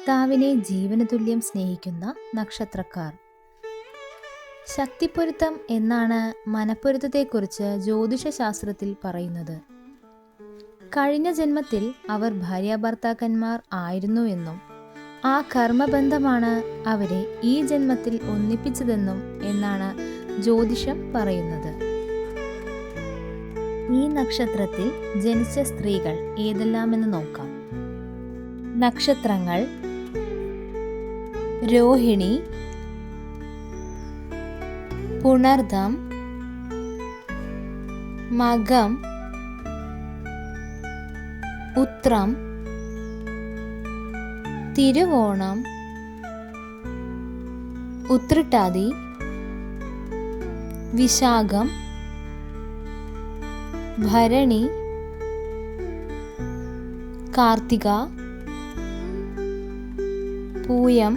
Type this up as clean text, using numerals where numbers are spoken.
ഭർത്താവിനെ ജീവന് തുല്യം സ്നേഹിക്കുന്ന നക്ഷത്രക്കാർ. ശക്തിപ്പൊരുത്തം എന്നാണ് മനപ്പൊരുത്തത്തെക്കുറിച്ച് ജ്യോതിഷശാസ്ത്രത്തിൽ പറയുന്നത്. കഴിഞ്ഞ ജന്മത്തിൽ അവർ ഭാര്യാഭർത്താക്കന്മാർ ആയിരുന്നു എന്നും ആ കർമ്മബന്ധമാണ് അവരെ ഈ ജന്മത്തിൽ ഒന്നിപ്പിച്ചതെന്നും എന്നാണ് ജ്യോതിഷം പറയുന്നത്. ഈ നക്ഷത്രത്തിൽ ജനിച്ച സ്ത്രീകൾ ഏതെല്ലാമെന്ന് നോക്കാം. നക്ഷത്രങ്ങൾ: രോഹിണി, പുണർദം, മകം, ഉത്രം, തിരുവോണം, ഉത്രട്ടാതി, വിശാഖം, ഭരണി, കാർത്തിക, പൂയം,